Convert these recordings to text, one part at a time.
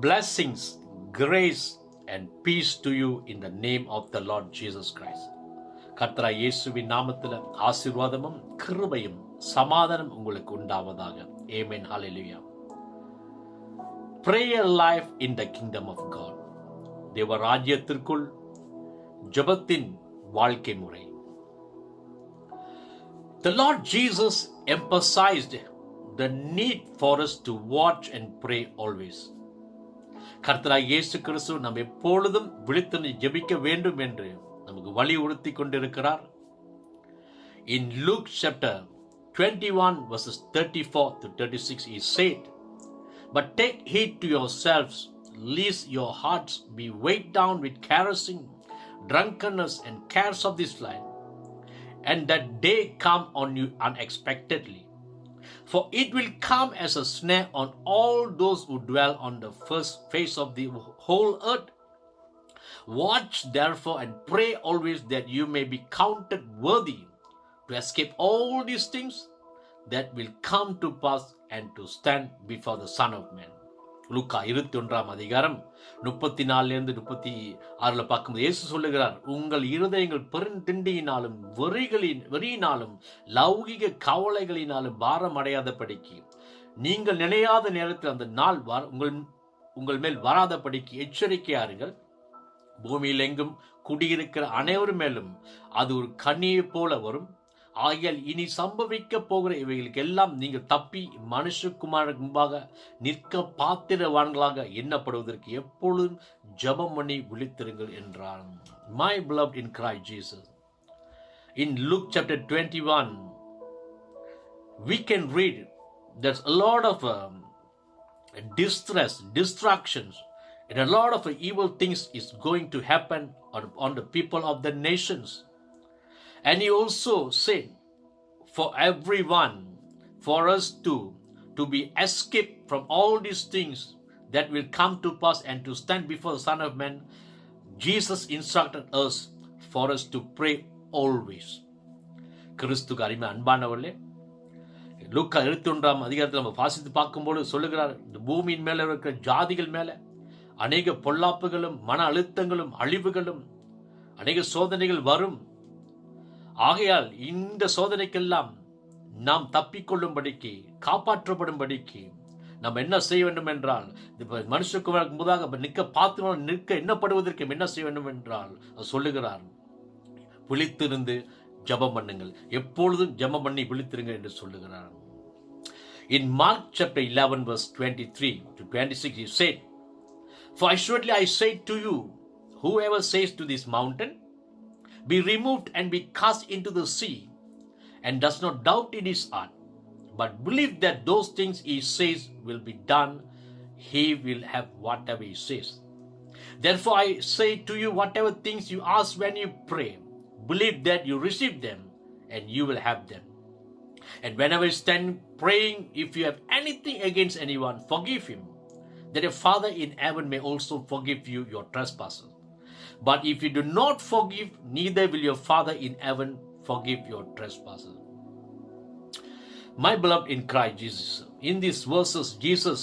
Blessings, grace and peace to you in the name of the Lord Jesus Christ. கர்த்தராகிய இயேசுவின் நாமத்தில் ஆசீர்வாதமும் கிருபையும் சமாதானம் உங்களுக்கு உண்டாவதாக. ஆமென். ஹல்லேலூயா. Prayer life in the kingdom of God. தேவ ராஜ்யத்திற்குள் ஜெபத்தின் வாழ்க்கை முறை. The Lord Jesus emphasized the need for us to watch and pray always. கர்த்தராகிய இயேசு கிறிஸ்து நாம் எப்பொழுதும் விழித்து ஜெபிக்க வேண்டும் என்று நமக்கு வலியுறுத்தி கொண்டிருக்கிறார். In Luke chapter 21 verses 34 to 36 he said, "But take heed to yourselves, lest your hearts be weighed down with carousing, drunkenness and cares of this life, and that day come on you unexpectedly. For it will come as a snare on all those who dwell on the first face of the whole earth. Watch therefore and pray always that you may be counted worthy to escape all these things that will come to pass and to stand before the Son of Man." லூக்கா 21 அதிகாரம் 34 36 பார்க்கும்போது இயேசு சொல்லுகிறார், உங்கள் இருதயங்கள் பெருந்திண்டியினாலும் வெறியினாலும் லௌகிக கவலைகளினாலும் பாரம் அடையாதபடிக்கு நீங்கள் நினையாத நேரத்தில் அந்த நாள் உங்கள் மேல் வராதபடிக்கு எச்சரிக்கையாருங்கள். பூமியில் எங்கும் குடியிருக்கிற அனைவரும் மேலும் அது ஒரு கண்ணியை போல வரும். ஆகையால் இனி சம்பவிக்க போகிற இவைகளுக்கு எல்லாம் நீங்கள் தப்பி மனுஷகுமாரனுக்கு முன்பாக நிற்க பாத்திரவான்களாக எண்ணப்படுவதற்கு எப்பொழுதும் ஜெபம் பண்ணி விழித்திருங்கள் என்றார். My beloved in Christ Jesus, in Luke chapter 21 we can read there's a lot of distress, distractions, and a lot of evil things is going to happen on the people of the nations. And he also said, for everyone, for us to be escaped from all these things that will come to pass and to stand before the Son of Man, Jesus instructed us for us to pray always. கிறிஸ்துக்கு அருமையான அன்பானவர்களே, லூக்கா 21 அதிகாரத்தில் நம்ம வாசித்து பார்க்கும்போது சொல்லுகிறார், இந்த பூமியின் மேல இருக்கிற ஜாதிகள் மேல அநேக பொல்லாப்புகளும் மன அழுத்தங்களும் அழிவுகளும் அநேக சோதனைகள் வரும். ஆகையால் இந்த சோதனைக்கெல்லாம் நாம் தப்பிக்கொள்ளும்படிக்கு காப்பாற்றப்படும்படிக்கு நாம் என்ன செய்ய வேண்டும் என்றால், மனுஷகுமாரனுக்கு முன்பாக நிற்க எண்ணப்படுவதற்கு என்ன செய்ய வேண்டும் என்றால் சொல்லுகிறார், விழித்திருந்து ஜெபம் பண்ணுங்கள், எப்பொழுதும் ஜெபம் பண்ணி விழித்திருங்க என்று சொல்லுகிறார். In Mark chapter 11 verse 23 to 26 he said, "For assuredly I say to you, whoever says to this mountain, be removed and be cast into the sea, and does not doubt in his heart, but believe that those things he says will be done, he will have whatever he says. Therefore I say to you, whatever things you ask when you pray, believe that you receive them, and you will have them. And whenever you stand praying, if you have anything against anyone, forgive him, that your Father in heaven may also forgive you your trespasses. But if you do not forgive, neither will your Father in heaven forgive your trespasses." My beloved in Christ Jesus, in these verses, Jesus,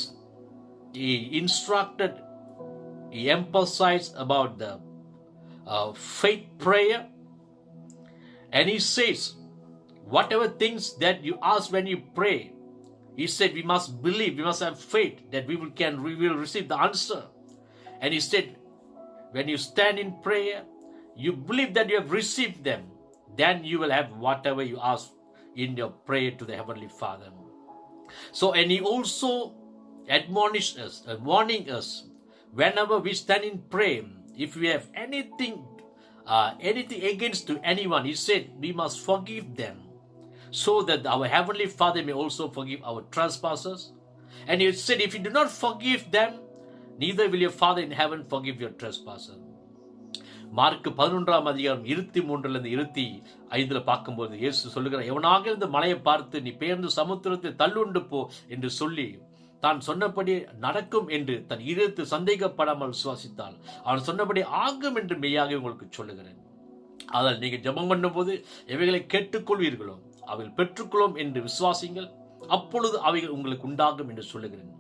he instructed, he emphasized about the faith prayer, and he says, whatever things that you ask when you pray, he said we must believe, we must have faith that we will receive the answer. And he said, when you stand in prayer, you believe that you have received them, then you will have whatever you ask in your prayer to the Heavenly Father. So, and he also admonished us, warning us, whenever we stand in prayer, if we have anything against to anyone, he said we must forgive them, so that our Heavenly Father may also forgive our trespasses. And he said, if you do not forgive them, neither will your Father in heaven forgive your trespasses. Mark 11 அதிகாரம் 23 பார்க்கும்போது இயேசு சொல்லுகிறார், எவனாக இந்த மலையை பார்த்து நீ பெயர்ந்து சமுத்திரத்தை தள்ளுண்டு போ என்று சொல்லி தான் சொன்னபடி நடக்கும் என்று தன் இதயத்தை சந்தேகப்படாமல் விசுவாசித்தால் அவன் சொன்னபடி ஆகும் என்று மெய்யாக உங்களுக்கு சொல்லுகிறேன். அதனால் நீங்கள் ஜெபம் பண்ணும் போது எவைகளை கேட்டுக்கொள்வீர்களோ அவைகள் பெற்றுக்கொள்ளும் என்று விசுவாசிங்கள், அப்பொழுது அவைகள் உங்களுக்கு உண்டாகும் என்று சொல்லுகிறேன்.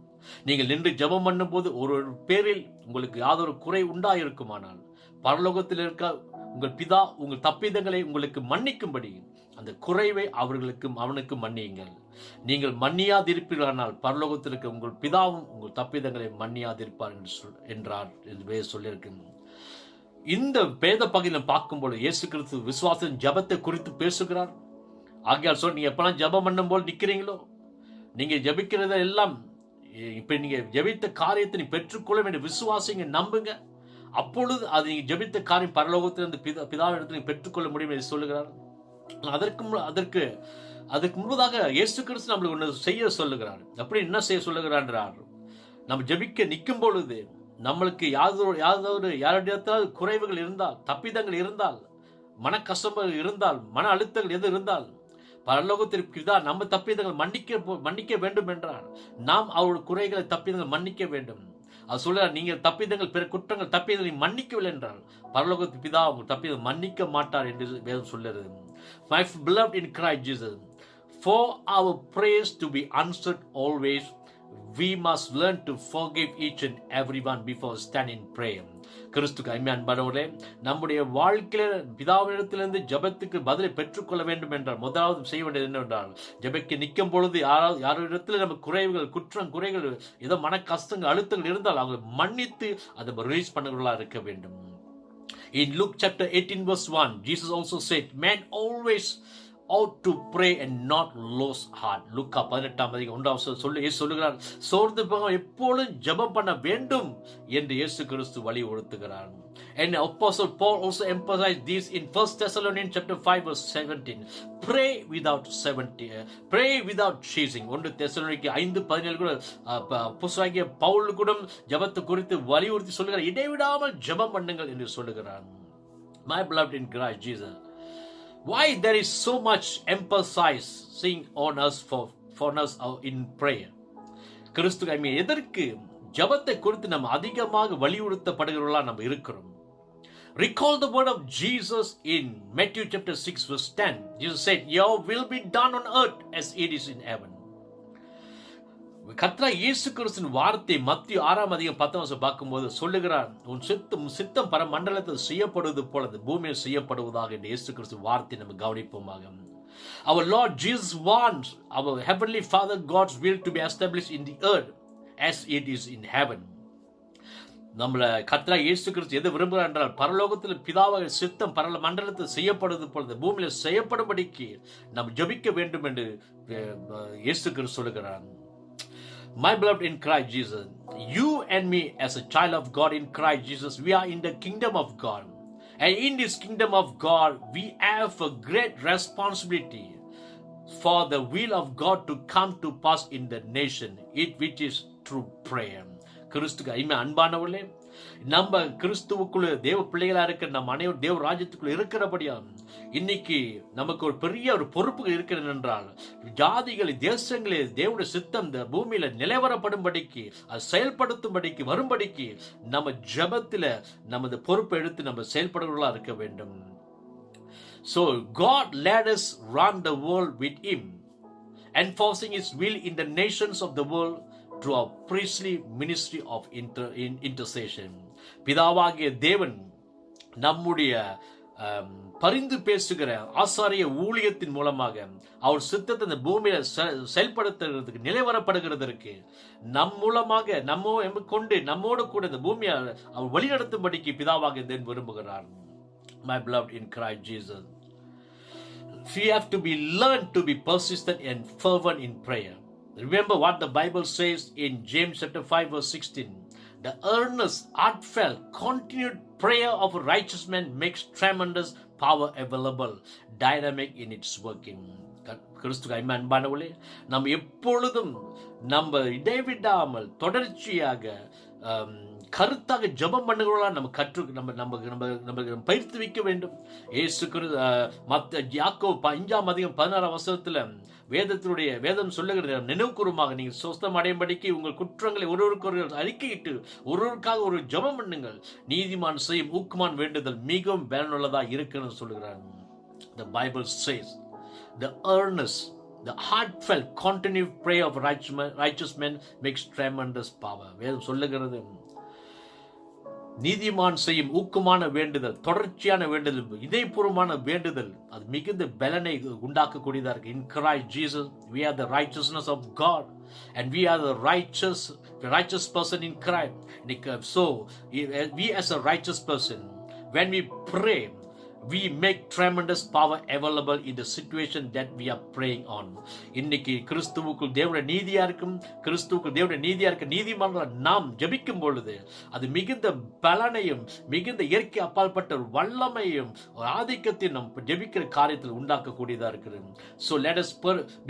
நீங்கள் நின்று ஜெபம் பண்ணும்போது ஒரு பேரில் உங்களுக்கு யாதொரு குறை உண்டாயிருக்குமானால் பரலோகத்தில் இருக்க உங்கள் பிதா உங்கள் தப்பிதங்களை உங்களுக்கு மன்னிக்கும்படி அந்த குறைவை அவனுக்கு மன்னியுங்கள். நீங்கள் மன்னியாதிருப்பீர்களானால் பரலோகத்தில் இருக்க உங்கள் பிதாவும் உங்கள் தப்பிதங்களை மன்னியாதிருப்பார் என்றார் என்று சொல்லியிருக்கு. இந்த வேத பகுதியில் பார்க்கும்போது இயேசு கிறிஸ்து விசுவாசத்தின் ஜபத்தை குறித்து பேசுகிறார். ஆகையால் நீங்க எப்பெல்லாம் ஜபம் பண்ணும் போல் நிற்கிறீங்களோ, நீங்க ஜபிக்கிறத எல்லாம் இப்ப நீங்க ஜபித்த காரியத்தை நீ பெற்றுக்கொள்ள வேண்டிய விசுவாசிங்க, நம்புங்க. அப்பொழுது அது நீங்க ஜபித்த காரியம் பரலோகத்திலிருந்து பிதாவிடத்தில் நீங்க பெற்றுக்கொள்ள முடியும் என்று சொல்லுகிறார். அதற்கு முன்பதாக இயேசு கிறிஸ்து நம்மளுக்கு ஒன்று செய்ய சொல்லுகிறார். அப்படி என்ன செய்ய சொல்லுகிறார்? நம்ம ஜபிக்க நிற்கும் பொழுது நம்மளுக்கு யாரிடத்தாவது குறைவுகள் இருந்தால், தப்பிதங்கள் இருந்தால், மன கஷ்டங்கள் இருந்தால், மன அழுத்தங்கள் எது இருந்தால் பரலோகத்திற்கு தான் நம்ம தப்பிதங்கள் மன்னிக்க வேண்டும் என்றால் நாம் அவருடைய குறைகளை தப்பிதங்கள் மன்னிக்க வேண்டும். அது சொல்ல நீங்கள் தப்பிதங்கள் பிற குற்றங்கள் தப்பிதங்களை மன்னிக்கவில்லை என்றால் பரலோகத்தின் பிதா உங்கள் தப்பிதங்கள் மன்னிக்க மாட்டார் என்று வேதம் சொல்லுகிறது. My beloved in Christ Jesus, for our prayers to be answered always, we must learn to forgive each and everyone before standing in prayer. கிறிஸ்துக்கு அன்பானவர்களே, நம்முடைய வாழ்க்கையில பிதாவிடத்திலிருந்து ஜபத்துக்கு பதிலை பெற்றுக்கொள்ள வேண்டும் என்றால் முதலாவது செய்ய வேண்டியது என்னவென்றால், ஜபக்கு நிற்கும் பொழுது யாரிடத்தில் நம்ம குறைகள் ஏதோ மன கஷ்டங்கள் அழுத்தங்கள் இருந்தால் அவங்க மன்னித்து அதை ரிலீஸ் பண்ணுகிறவர்களாக இருக்க வேண்டும். In Luke chapter 18 verse 1, Jesus also said, man always ought to pray and not lose heart. லூக்கா 18 சொல்லுகிறார், சோர்ந்து போக எப்பொழுதும் ஜெபம் பண்ண வேண்டும் என்று இயேசு கிறிஸ்து வலியுறுத்துகிறார். And Apostle Paul also emphasized this in 1 Thessalonians chapter 5 verse 17. Pray without ceasing. 1 Thessalonica 5:17 கூட அப்போஸ்தலனாகிய பவுல் கூட ஜெபத்தை குறித்து வலியுறுத்தி சொல்லுகிறார், இடைவிடாமல் ஜெபம் பண்ணுங்கள் என்று சொல்லுகிறார். My beloved in Christ Jesus, why there is so much emphasizing on us for us in prayer? கிறிஸ்து எதற்கு ஜெபத்தை குறித்து நம்ம அதிகமாக வலியுறுத்தப்படுகிறவர்களா நம்ம இருக்கிறோம்? Recall the word of Jesus in Matthew chapter 6 verse 10. Jesus said, your will be done on earth as it is in heaven. கர்த்தராகிய இயேசு கிறிஸ்துவின் வார்த்தை மத்திய 6:10 பார்க்கும்போது சொல்லுகிறார், உன் சித்தம் பரமண்டலத்தில் செய்யப்படுவது போல பூமியில் செய்யப்படுவதாக என்று இயேசு கிறிஸ்து வார்த்தை நம்ம கவனிப்போமாக. Our Lord Jesus wants our heavenly Father God's will to be established in the earth as it is in heaven. நம்மள கர்த்தராகிய இயேசு கிறிஸ்து எது விரும்புகிறார் என்றால் பரலோகத்தில் பிதாவாக சித்தம் மண்டலத்தில் செய்யப்படுவது போல பூமியில் செய்யப்படும்படிக்கு நாம் ஜெபிக்க வேண்டும் என்று இயேசு கிறிஸ்து சொல்லுகிறார். My beloved in Christ Jesus, you and me as a child of God in Christ Jesus, we are in the kingdom of God. And in this kingdom of God, we have a great responsibility for the will of God to come to pass in the nation, which is through prayer. கிறிஸ்துக்கு அன்பானவர்களே, நம்ம கிறிஸ்துவுக்குள்ள தேவ பிள்ளைகளா இருக்கிற நம்ம அனைவரும் தேவ ராஜ்யத்துக்குள்ள இருக்கிறபடியா இன்னைக்கு நமக்கு ஒரு பெரிய ஒரு பொறுப்பு இருக்கிறது என்றால் ஜாதிகள் தேசங்களில் தேவனுடைய சித்தம் இந்த பூமியில நிலைவரப்படும்படிக்கு அது செயல்படுத்தும்படிக்கு வரும்படிக்கு நம்ம ஜெபத்துல நமது பொறுப்பை எடுத்து நம்ம செயல்படுவர்களா இருக்க வேண்டும். So God led us run the world with him, enforcing his will in the nations of the world through our priestly ministry of intercession. பிதாவாகிய தேவன் நம்முடைய பரிந்து பேசுகிற ஆசாரிய ஊழியத்தின் மூலமாக அவர் சித்தத்தை இந்த பூமியில செயல்படுத்துறதுக்கு நிலைவரப்படுகிறதற்கு நம் மூலமாக நம்மோடு கூட இந்த பூமியை அவர் வழிநடத்தும்படிக்கு பிதாவாகிய தேவன் விரும்புகிறார். My beloved in Christ Jesus, we have to be learned to be persistent and fervent in prayer. Remember what the Bible says in James chapter 5 verse 16. The earnest, heartfelt, continued prayer of a righteous man makes tremendous power available, dynamic in its working. கிறிஸ்துக்கு அன்பானவர்களே, நாம் எப்பொழுதும் நம்ம இடைவிடாமல் தொடர்ச்சியாக கருத்தாக ஜெபம் பண்ணுகிறவர்களா நம்ம பயிர்த்து வைக்க வேண்டும். இயேசு யாக்கோபு 5:16 வேதம் சொல்லுகிற நினைவுக்கூறுமாக நீங்கள் சொஸ்தம் அடையும்படிக்கு உங்கள் குற்றங்களை ஒருவருக்கு அறிக்கையிட்டு ஒருவருக்காக ஒரு ஜெபம் பண்ணுங்கள். நீதிமான் செய்யும் ஊக்குமான் வேண்டுதல் மிகவும் பயனுள்ளதா இருக்குன்னு சொல்லுகிறார். The Bible says the earnest The heartfelt continued prayer of righteous men makes tremendous power. வேதம் சொல்லுகிறது, நீதிமான் செய்யும் ஊக்கமான வேண்டுதல், தொடர்ச்சியான வேண்டுதல், இதயபூர்வமான வேண்டுதல், அது மிகுந்த பலனை உண்டாக்கக்கூடியதா இருக்கு. In Christ Jesus we are the righteousness of God and we are the righteous person in Christ. So we as a righteous person, when we pray, we make tremendous power available in the situation that we are praying on. இன்னைக்கு கிறிஸ்துவுக்குள் தேவனுடைய நீதியா இருக்கும், கிறிஸ்துவுக்குள் தேவனுடைய நீதியா இருக்க நீதிமன்ற நாம் ஜெபிக்கும் பொழுது அது மிகுந்த பலனையும் மிகுந்த இயற்கை அப்பாற்பட்ட ஒரு வல்லமையும் ஒரு ஆதிக்கத்தையும் நம் ஜெபிக்கிற காரியத்தில் உண்டாக்கக்கூடியதா இருக்குது. So let us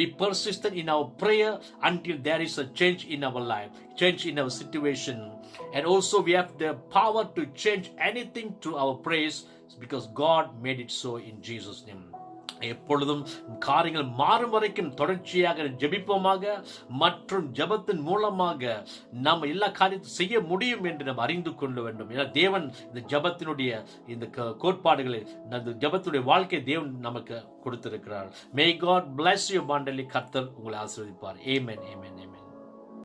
be persistent in our prayer until there is a change in our life, change in our situation, and also we have the power to change anything through our prayers, because God made it so in Jesus' name. எப்பொழுதும் காரியங்கள் மாறும் வரைக்கும் தொடர்ச்சியாக ஜெபிப்போமாக, மற்றும் ஜெபத்தின் மூலமாக நாம் எல்லா காரியத்தையும் செய்ய முடியும் என்று நாம் அறிந்து கொள்ள வேண்டும். ஏன்னா தேவன் இந்த ஜெபத்தினுடைய இந்த கோட்பாடுகளை, இந்த ஜெபத்துடைய வாழ்க்கை தேவன் நமக்கு கொடுத்திருக்கிறார். May God bless you abundantly. கர்த்தர் உங்களை ஆசீர்வதிப்பார். Amen, amen, amen.